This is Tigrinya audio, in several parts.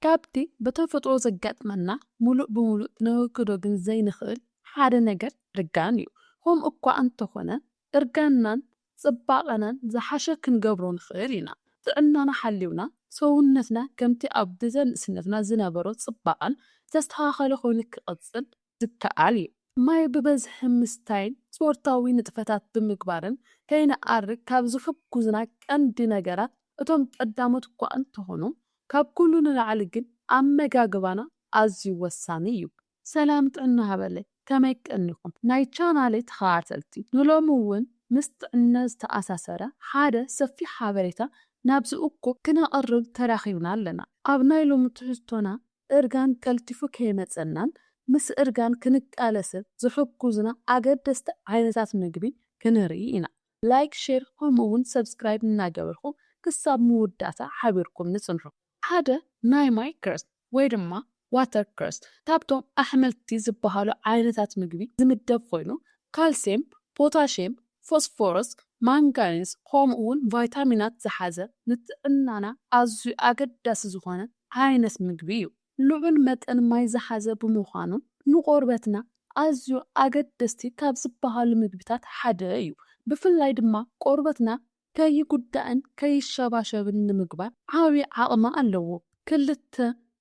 ካብቲ በተፈጥሮ ዘጋጥመና ሙሉእ ብሙሉእ ነወክዶ ግን ዘይንኽእል ሓደ ነገር ርጋን እዩ። ሆም እኳ እንተኾነ እርጋናን ጽባቐናን ዝሓሸ ክንገብሮ ንኽእል ኢና። ጥዕናና ሓሊውና ሰውነትና ከምቲ ኣብ ብዘንእስነትና ዝነበሮ ጽባቐን ዝተስተኻኸለ ኮይኑ ክቕጽል ዝከኣል እዩ። ማይ ብበዝሒ ምስታይን ስፖርታዊ ንጥፈታት ብምግባርን ከይነኣርግ ካብ ዝሕግዙና ቀንዲ ነገራት እቶም ቀዳሞት እኳ እንተኾኑ ካብ ኩሉ ንላዕሊ ግን ኣመጋግባና ኣዝዩ ወሳኒ እዩ። ሰላም ጥዕና ሃበለይ ከመይ ቀኒኹም ናይ ቻናለይ ተኸታተልቲ ንሎሚ እውን ምስ ጥዕና ዝተኣሳሰረ ሓደ ሰፊሕ ሓበሬታ ናብዚ እኩብ ክነቕርብ ተራኺብና ኣለና። ኣብ ናይ ሎሚ ትሕዝቶና እርጋን ቀልጢፉ ከይመፀናን ምስ እርጋን ክንቃለስን ዝሕግዙና ኣገደስቲ ዓይነታት ምግቢ ክንርኢ ኢና። ላይክ ሼር ከምኡውን ሰብስክራይብ እናገበርኩም ክሳብ ምውዳእታ ሓቢርኩም ንጽንሑ። ሓደ ናይ ማይ ክረስት ወይ ድማ ዋተር ክረስት ካብቶም ኣሕምልቲ ዝበሃሉ ዓይነታት ምግቢ ዝምደብ ኮይኑ ካልሲየም፣ ፖታሽየም፣ ፎስፎረስ፣ ማንጋኒዝ ከምኡውን ቫይታሚናት ዝሓዘ ንጥዕናና ኣዝዩ ኣገዳሲ ዝኾነ ዓይነት ምግቢ እዩ። ልዑል መጠን ማይ ዝሓዘ ብምዃኑ ንቆርበትና ኣዝዩ ኣገደስቲ ካብ ዝበሃሉ ምግብታት ሓደ እዩ። ብፍላይ ድማ ቆርበትና ከይጉዳእን ከይሸባሸብን ንምግባር ዓብዪ ዓቕሚ ኣለዎ። ክልተ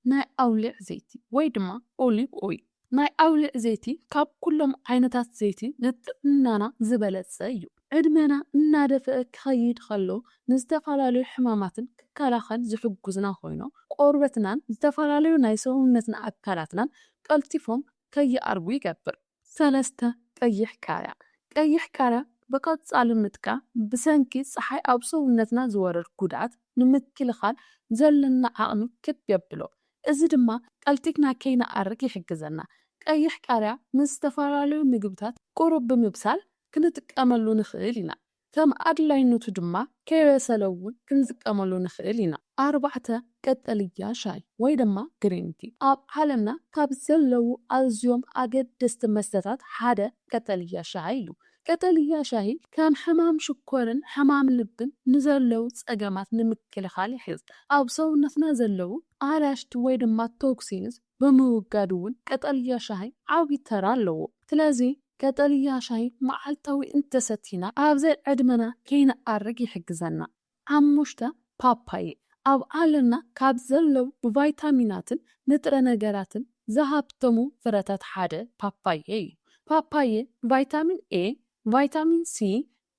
ናይ ኣውሊዕ ዘይቲ ወይ ድማ ኦሊቭ ኦይል። ናይ ኣውሊዕ ዘይቲ ካብ ኩሎም ዓይነታት ዘይቲ ንጥዕናና ዝበለጸ እዩ። ዕድመና እናደፍአ ክኸይድ ከሎ ንዝተፈላለዩ ሕማማትን ክከላኸል ዝሕግዝና ኮይኑ ቆርበትናን ዝተፈላለዩ ናይ ሰውነትና ኣካላትናን ቀልጢፎም ከይኣርጉ ይገብር። 3 ቀይሕ ካርያ። ቀይሕ ካርያ በቀጻሊ ምጥቃም ብሰንኪ ፀሓይ ኣብ ሰውነትና ዝወርድ ጉድኣት ንምክልኻል ዘለና ዓቕሚ ከፍ የብሎ። እዚ ድማ ቀልጢፍና ከይነኣርግ ይሕግዘና። ቀይሕ ካርያ ምስ ዝተፈላለዩ ምግብታት ቁሩብ ብምብሳል ክንጥቀመሉ ንኽእል ኢና። ከም ኣድላይነቱ ድማ ከይበሰለ እውን ክንጥቀመሉ ንኽእል ኢና። 4 ቀጠልያ ሻይ ወይ ድማ ግሪን ቲ። ኣብ ዓለምና ካብ ዘለዉ ኣዝዮም ኣገደስቲ መስተታት ሓደ ቀጠልያ ሻይ እዩ። ቀጠልያ ሻይ ከም ሕማም ሽኮርን ሕማም ልብን ንዘለዉ ፀገማት ንምክልኻል ይሕግዝ። ኣብ ሰውነትና ዘለዉ ኣላሽቲ ወይ ድማ ቶክሲንስ ብምውጋድ እውን ቀጠልያ ሻይ ዓብዪ ተራ ኣለዎ። ስለዚ ቀጠልያ ሻይ መዓልታዊ እንተሰቲና ኣብ ዕድመና ከይነኣርግ ይሕግዘና። 5 ፓፓየ። ኣብ ዓለምና ካብ ዘለዉ ብቫይታሚናትን ንጥረ ነገራትን ዝሃብተሙ ፍረታት ሓደ ፓፓየ እዩ። ፓፓየ ቫይታሚን ኤ፣ ቫይታሚን ሲ፣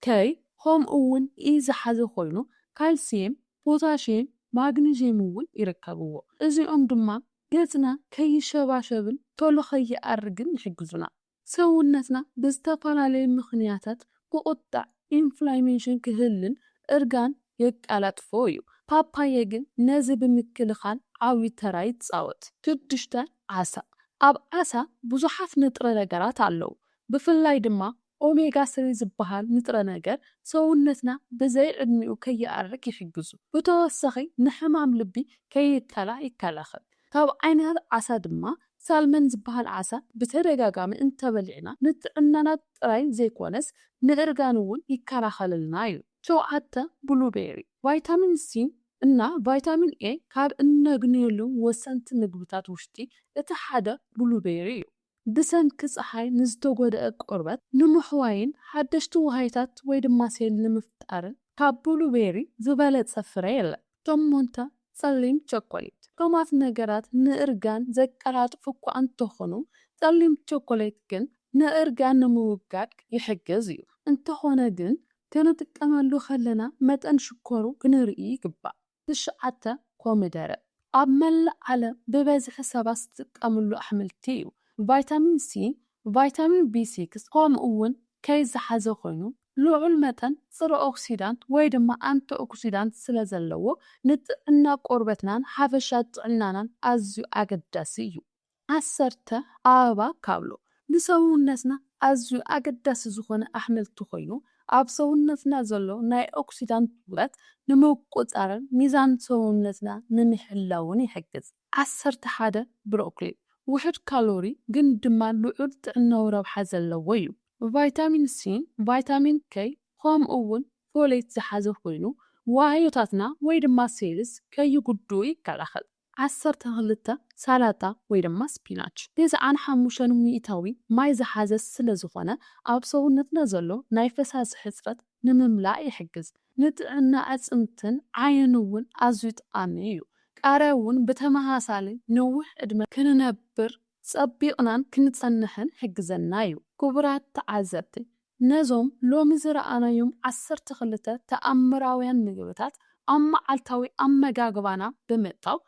ከይ ከምኡ እውን ኢ ዝሓዘ ኮይኑ ካልሲየም፣ ፖታሽየም፣ ማግኒዥየም እውን ይርከብዎ። እዚኦም ድማ ገጽና ከይሸባሸብን ቶሎ ከይኣርግን ይሕግዙና። ሰውነትና ብዝተፈላለዩ ምኽንያታት ክቁጣዕ ኢንፍላሜሽን ክህልን እርጋን የቃላጥፎ እዩ። ፓፓየ ግን ነዚ ብምክልኻል ዓብዪ ተራ ይጻወት። 6 ዓሳ። ኣብ ዓሳ ብዙሓት ንጥረ ነገራት ኣለዉ። ብፍላይ ድማ ኦሜጋ 3 ዝበሃል ንጥረ ነገር ሰውነትና ብዘይ ዕድሚኡ ከይኣርግ ይሕግዙ። ብተወሳኺ ንሕማም ልቢ ይከላኸል። ካብ ዓይነታት ዓሳ ድማ ሳልመን ዝበሃል ዓሳ ብተደጋጋሚ እንተበሊዕና ንጥዕናና ጥራይ ዘይኮነስ ንእርጋን እውን ይከላኸለልና እዩ። 7 ብሉቤሪ። ቫይታሚን ሲ እና ቫይታሚን ኤ ካብ እነግንየሉ ወሰንቲ ምግብታት ውሽጢ እቲ ሓደ ብሉቤሪ እዩ። ብሰንኪ ፀሓይ ንዝተጎድአ ቆርበት ንምሕዋይን ሓደሽቲ ውሃይታት ወይ ድማ ሴል ንምፍጣርን ካብ ብሉቤሪ ዝበለፀ ፍረ የለን። 8 ጸሊም ቸኮሌት። ከማት ነገራት ንእርጋን ዘቀላጥፉ እኳ እንተኾኑ ጸሊም ቸኮሌት ግን ንእርጋን ንምውጋድ ይሕግዝ እዩ። እንተኾነ ግን ክንጥቀመሉ ከለና መጠን ሽኮሩ ክንርኢ ይግባእ። 9 ኮሚደረ። ኣብ መላእ ዓለም ብበዝሒ ሰባት ዝጥቀምሉ ኣሕምልቲ እዩ። ቫይታሚን ሲ፣ ቫይታሚን B6 ከምኡ እውን ከይ ዝሓዘ ኮይኑ ልዑል መጠን ጽረ ኦክሲዳንት ወይ ድማ ኣንቲ ኦክሲዳንት ስለ ዘለዎ ንጥዕና ቆርበትናን ሓፈሻ ጥዕናናን ኣዝዩ ኣገዳሲ እዩ። 10 ኣበባ ካብሎ። ንሰውነትና ኣዝዩ ኣገዳሲ ዝኾነ ኣሕምልቲ ኮይኑ ኣብ ሰውነትና ዘሎ ናይ ኦክሲዳንት ውረት ንምቁፃርን ሚዛን ሰውነትና ንምሕላውን ይሕግዝ። 11 ብሮኮሊ። ውሕድ ካሎሪ ግን ድማ ልዑል ጥዕናዊ ረብሓ ዘለዎ እዩ። ቫይታሚን ሲ፣ ቫይታሚን ከይ ከምኡ እውን ፎሌት ዝሓዘ ኮይኑ ዋህዮታትና ወይ ድማ ሴልስ ከይጉድኡ ይከላኸል። 12 سላጣ ወይ ድማ ስፒናች 95 ሚእታዊ ማይ ዝሓዘ ስለ ዝኾነ ኣብ ሰውነትና ዘሎ ናይ ፈሳሲ ሕፅረት ንምምላእ ይሕግዝ። ንጥዕና ኣጽምትን ዓይን እውን ኣዝዩ ጠቃሚ እዩ። ቃርያ እውን ብተመሳሳሊ ነዊሕ ዕድመ ክንነብር ፀቢቕናን ክንጸንሕን ሕግዘና እዩ። ክቡራት ተዓዘብቲ ነዞም ሎሚ ዝረኣናዮም 12 ተኣምራውያን ምግብታት ኣብ መዓልታዊ ኣመጋግባና ብምእታው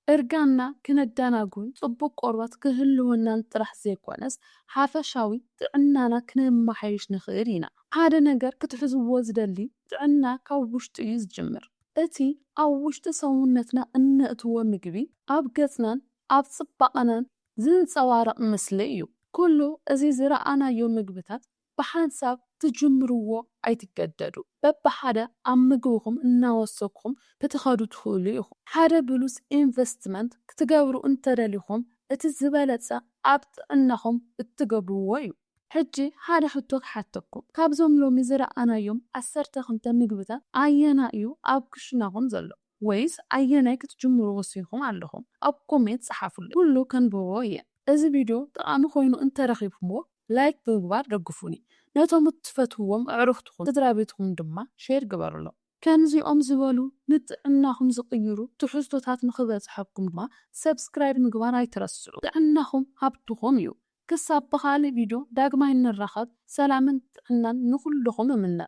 እርጋና ክነዳናጉን ጽቡቕ ቆርበት ክህልወናን ጥራሕ ዘይኮነስ ሓፈሻዊ ጥዕናና ክንመሓይሽ ንኽእል ኢና። ሓደ ነገር ክትሕዝዎ ዝደሊ ጥዕና ካብ ውሽጢ እዩ ዝጅምር። እቲ ኣብ ውሽጢ ሰውነትና እነእትዎ ምግቢ ኣብ ገጽናን ኣብ ጽባቐናን ዝንጸባረቕ ምስሊ እዩ። ኩሉ እዚ ዝረኣናዮ ምግብታት ብሓንሳብ ትጅምርዎ ኣይትገደዱ። በብሓደ ኣብ ምግብኹም እናወሰኽኩም ክትኸዱ ትኽእሉ ኢኹም። ሓደ ብሉስ ኢንቨስትመንት ክትገብሩ እንተደሊኹም እቲ ዝበለጸ ኣብ ጥዕናኹም እትገብርዎ እዩ። ሕጂ ሓደ ሕቶ ክሓተኩም፣ ካብዞም ሎሚ ዝረኣናዮም 12 ምግብታት ኣየና እዩ ኣብ ክሽናኹም ዘሎ? ወይስ ኣየናይ ክትጅምሩ ወሲኹም ኣለኹም? ኣብ ኮሜንት ጸሓፉሉ፣ ኩሉ ከንብቦ እየ። እዚ ቪድዮ ጠቃሚ ኮይኑ እንተረኺብኩምዎ ላይክ ብምግባር ደግፉኒ። ነቶም እትፈትውዎም ኣዕሩኽትኩም ስድራ ቤትኩም ድማ ሼር ግበሩሎ። ከምዚኦም ዝበሉ ንጥዕናኹም ዝቕይሩ ትሕዝቶታት ንኽበጽሐኩም ድማ ሰብስክራይብ ምግባር ኣይትረስዑ። ጥዕናኹም ሃብትኹም እዩ። ክሳብ ብኻልእ ቪድዮ ዳግማይ እንራኸብ። ሰላምን ጥዕናን ንኹልኹም እምነ